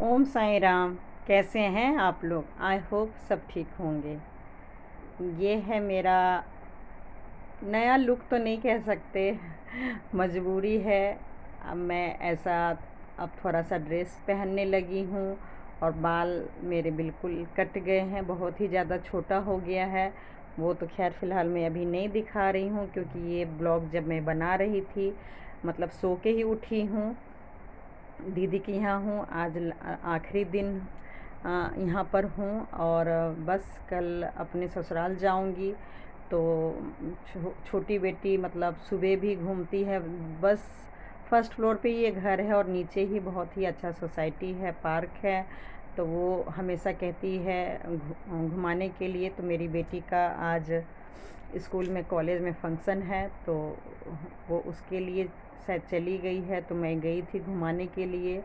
ओम साईं राम। कैसे हैं आप लोग? आई होप सब ठीक होंगे। ये है मेरा नया लुक तो नहीं कह सकते, मजबूरी है। अब मैं ऐसा अब थोड़ा सा ड्रेस पहनने लगी हूँ और बाल मेरे बिल्कुल कट गए हैं, बहुत ही ज़्यादा छोटा हो गया है। वो तो खैर फ़िलहाल मैं अभी नहीं दिखा रही हूँ, क्योंकि ये ब्लॉग जब मैं बना रही थी, मतलब सो के ही उठी हूँ, दीदी के यहाँ हूँ। आज आखिरी दिन यहाँ पर हूँ और बस कल अपने ससुराल जाऊँगी। तो छोटी बेटी मतलब सुबह भी घूमती है। बस फर्स्ट फ्लोर पे ये घर है और नीचे ही बहुत ही अच्छा सोसाइटी है, पार्क है। तो वो हमेशा कहती है घुमाने के लिए। तो मेरी बेटी का आज स्कूल में कॉलेज में फंक्शन है, तो वो उसके लिए शायद चली गई है। तो मैं गई थी घुमाने के लिए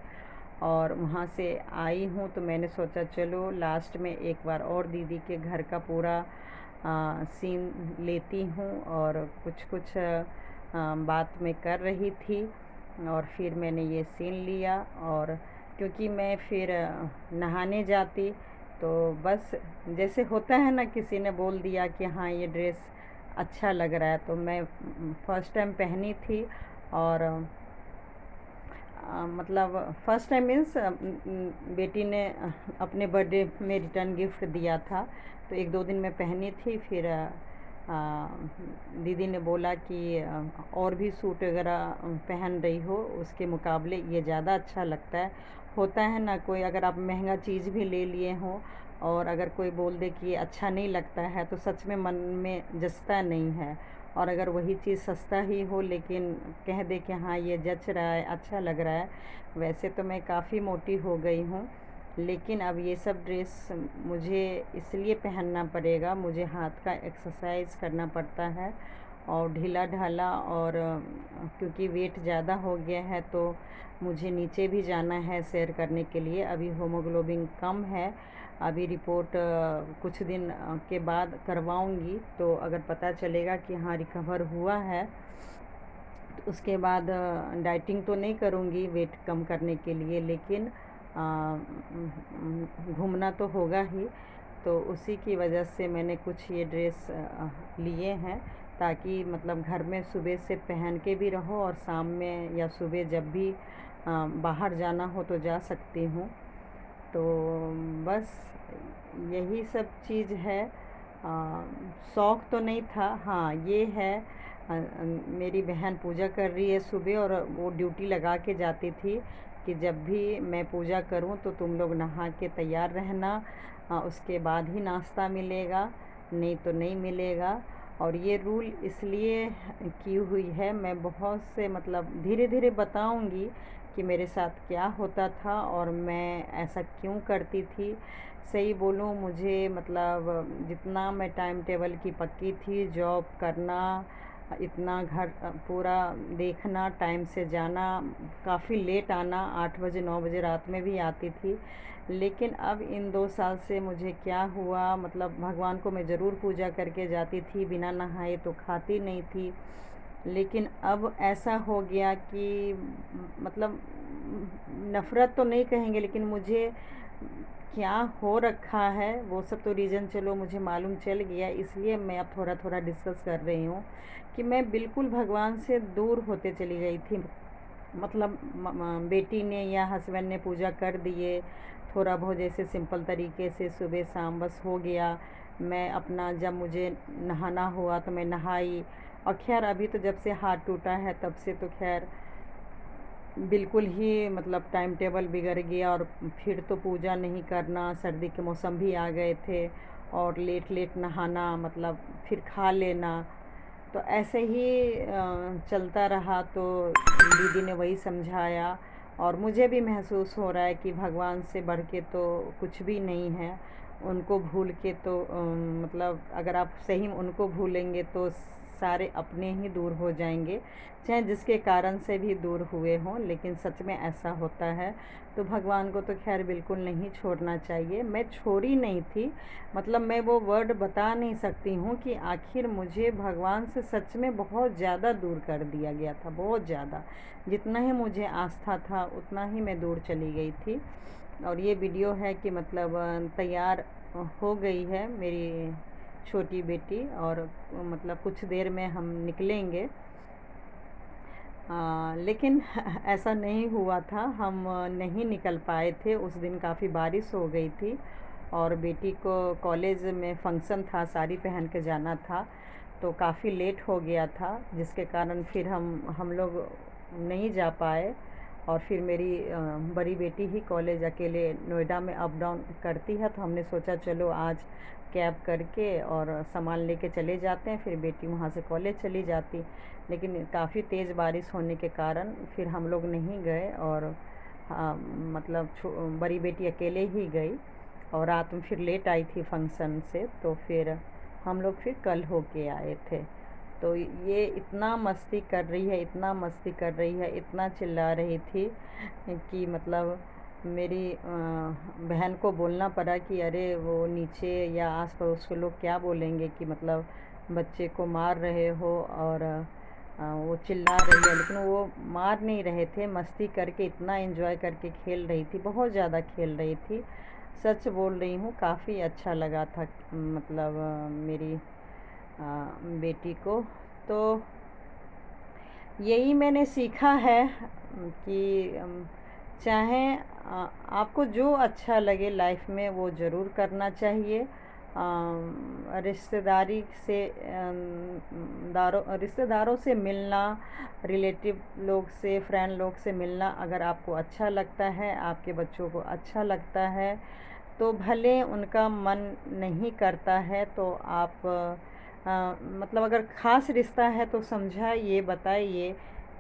और वहाँ से आई हूँ। तो मैंने सोचा चलो लास्ट में एक बार और दीदी के घर का पूरा सीन लेती हूँ। और कुछ कुछ बात मैं कर रही थी और फिर मैंने ये सीन लिया। और क्योंकि मैं फिर नहाने जाती, तो बस जैसे होता है ना, किसी ने बोल दिया कि हाँ ये ड्रेस अच्छा लग रहा है, तो मैं फ़र्स्ट टाइम पहनी थी। और मतलब फ़र्स्ट टाइम मीन्स बेटी ने अपने बर्थडे में रिटर्न गिफ्ट दिया था, तो एक दो दिन मैं पहनी थी। फिर दीदी ने बोला कि और भी सूट वगैरह पहन रही हो, उसके मुकाबले ये ज़्यादा अच्छा लगता है। होता है ना, कोई अगर आप महंगा चीज़ भी ले लिए हो और अगर कोई बोल दे कि ये अच्छा नहीं लगता है, तो सच में मन में जचता नहीं है। और अगर वही चीज़ सस्ता ही हो लेकिन कह दे कि हाँ ये जच रहा है, अच्छा लग रहा है। वैसे तो मैं काफ़ी मोटी हो गई हूँ, लेकिन अब ये सब ड्रेस मुझे इसलिए पहनना पड़ेगा, मुझे हाथ का एक्सरसाइज करना पड़ता है और ढीला ढाला। और क्योंकि वेट ज़्यादा हो गया है, तो मुझे नीचे भी जाना है सैर करने के लिए। अभी हीमोग्लोबिन कम है। अभी रिपोर्ट कुछ दिन के बाद करवाऊंगी, तो अगर पता चलेगा कि हाँ रिकवर हुआ है, तो उसके बाद डाइटिंग तो नहीं करूँगी वेट कम करने के लिए, लेकिन घूमना तो होगा ही। तो उसी की वजह से मैंने कुछ ये ड्रेस लिए हैं, ताकि मतलब घर में सुबह से पहन के भी रहो और शाम में या सुबह जब भी बाहर जाना हो तो जा सकती हूँ। तो बस यही सब चीज़ है। शौक़ तो नहीं था। हाँ ये है, मेरी बहन पूजा कर रही है सुबह, और वो ड्यूटी लगा के जाती थी कि जब भी मैं पूजा करूं तो तुम लोग नहा के तैयार रहना, उसके बाद ही नाश्ता मिलेगा, नहीं तो नहीं मिलेगा। और ये रूल इसलिए की हुई है, मैं बहुत से मतलब धीरे धीरे बताऊंगी कि मेरे साथ क्या होता था और मैं ऐसा क्यों करती थी। सही बोलूँ, मुझे मतलब जितना मैं टाइम टेबल की पक्की थी, जॉब करना, इतना घर पूरा देखना, टाइम से जाना, काफ़ी लेट आना, 8 बजे 9 बजे रात में भी आती थी। लेकिन अब इन 2 साल से मुझे क्या हुआ, मतलब भगवान को मैं ज़रूर पूजा करके जाती थी, बिना नहाए तो खाती नहीं थी। लेकिन अब ऐसा हो गया कि मतलब नफ़रत तो नहीं कहेंगे, लेकिन मुझे क्या हो रखा है वो सब तो रीज़न चलो मुझे मालूम चल गया। इसलिए मैं अब थोड़ा थोड़ा डिस्कस कर रही हूँ कि मैं बिल्कुल भगवान से दूर होते चली गई थी। मतलब बेटी ने या हस्बैंड ने पूजा कर दिए, थोड़ा बहुत जैसे सिंपल तरीके से सुबह शाम बस हो गया। मैं अपना जब मुझे नहाना हुआ तो मैं नहाई। और खैर अभी तो जब से हाथ टूटा है तब से तो खैर बिल्कुल ही मतलब टाइम टेबल बिगड़ गया। और फिर तो पूजा नहीं करना, सर्दी के मौसम भी आ गए थे, और लेट लेट नहाना, मतलब फिर खा लेना। तो ऐसे ही चलता रहा। तो दीदी ने वही समझाया और मुझे भी महसूस हो रहा है कि भगवान से बढ़ के तो कुछ भी नहीं है। उनको भूल के तो मतलब अगर आप सही में उनको भूलेंगे तो सारे अपने ही दूर हो जाएंगे, चाहे जिसके कारण से भी दूर हुए हों, लेकिन सच में ऐसा होता है। तो भगवान को तो खैर बिल्कुल नहीं छोड़ना चाहिए। मैं छोड़ी नहीं थी, मतलब मैं वो वर्ड बता नहीं सकती हूँ कि आखिर मुझे भगवान से सच में बहुत ज़्यादा दूर कर दिया गया था, बहुत ज़्यादा। जितना ही मुझे आस्था था उतना ही मैं दूर चली गई थी। और ये वीडियो है कि मतलब तैयार हो गई है मेरी छोटी बेटी, और मतलब कुछ देर में हम निकलेंगे। लेकिन ऐसा नहीं हुआ था, हम नहीं निकल पाए थे। उस दिन काफ़ी बारिश हो गई थी और बेटी को कॉलेज में फंक्शन था, साड़ी पहन के जाना था, तो काफ़ी लेट हो गया था, जिसके कारण फिर हम लोग नहीं जा पाए। और फिर मेरी बड़ी बेटी ही कॉलेज अकेले नोएडा में अप डाउन करती है, तो हमने सोचा चलो आज कैब करके और सामान लेके चले जाते हैं, फिर बेटी वहाँ से कॉलेज चली जाती। लेकिन काफ़ी तेज़ बारिश होने के कारण फिर हम लोग नहीं गए, और मतलब बड़ी बेटी अकेले ही गई, और रात में फिर लेट आई थी फंक्शन से, तो फिर हम लोग फिर कल होके आए थे। तो ये इतना मस्ती कर रही है, इतना मस्ती कर रही है, इतना चिल्ला रही थी कि मतलब मेरी बहन को बोलना पड़ा कि अरे वो नीचे या आस पड़ोस के लोग क्या बोलेंगे कि मतलब बच्चे को मार रहे हो, और वो चिल्ला रही है। लेकिन वो मार नहीं रहे थे, मस्ती करके इतना एंजॉय करके खेल रही थी, बहुत ज़्यादा खेल रही थी। सच बोल रही हूँ, काफ़ी अच्छा लगा था मतलब मेरी बेटी को। तो यही मैंने सीखा है कि चाहे आपको जो अच्छा लगे लाइफ में वो ज़रूर करना चाहिए। रिश्तेदारी से रिश्तेदारों से मिलना, रिलेटिव लोग से, फ्रेंड लोग से मिलना अगर आपको अच्छा लगता है, आपके बच्चों को अच्छा लगता है, तो भले उनका मन नहीं करता है तो आप मतलब अगर ख़ास रिश्ता है तो समझाइए, बताइए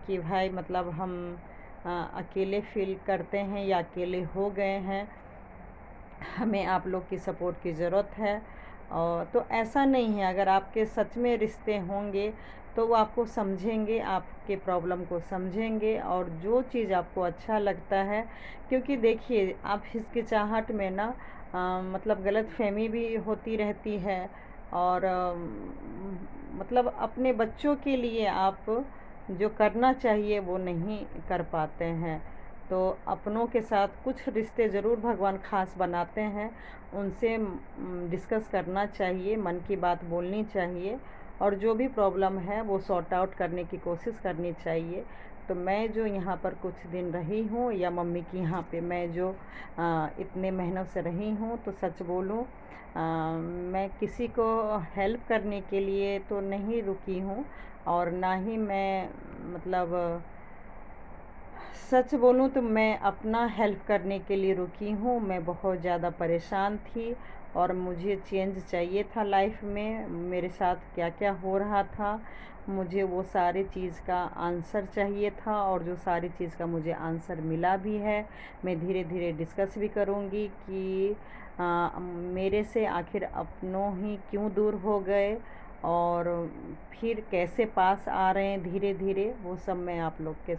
कि भाई मतलब हम अकेले फील करते हैं या अकेले हो गए हैं, हमें आप लोग की सपोर्ट की ज़रूरत है। और तो ऐसा नहीं है, अगर आपके सच में रिश्ते होंगे तो वो आपको समझेंगे, आपके प्रॉब्लम को समझेंगे, और जो चीज़ आपको अच्छा लगता है, क्योंकि देखिए आप हिचकिचाहट में ना मतलब गलतफहमी भी होती रहती है, और मतलब अपने बच्चों के लिए आप जो करना चाहिए वो नहीं कर पाते हैं। तो अपनों के साथ कुछ रिश्ते ज़रूर भगवान ख़ास बनाते हैं, उनसे डिस्कस करना चाहिए, मन की बात बोलनी चाहिए, और जो भी प्रॉब्लम है वो सॉर्ट आउट करने की कोशिश करनी चाहिए। तो मैं जो यहाँ पर कुछ दिन रही हूँ, या मम्मी की यहाँ पे मैं जो इतने महीनों से रही हूँ, तो सच बोलूँ मैं किसी को हेल्प करने के लिए तो नहीं रुकी हूँ, और ना ही मैं मतलब सच बोलूँ तो मैं अपना हेल्प करने के लिए रुकी हूँ। मैं बहुत ज़्यादा परेशान थी और मुझे चेंज चाहिए था लाइफ में। मेरे साथ क्या क्या हो रहा था, मुझे वो सारी चीज़ का आंसर चाहिए था, और जो सारी चीज़ का मुझे आंसर मिला भी है। मैं धीरे धीरे डिस्कस भी करूँगी कि मेरे से आखिर अपनों ही क्यों दूर हो गए, और फिर कैसे पास आ रहे हैं धीरे धीरे, वो सब मैं आप लोग के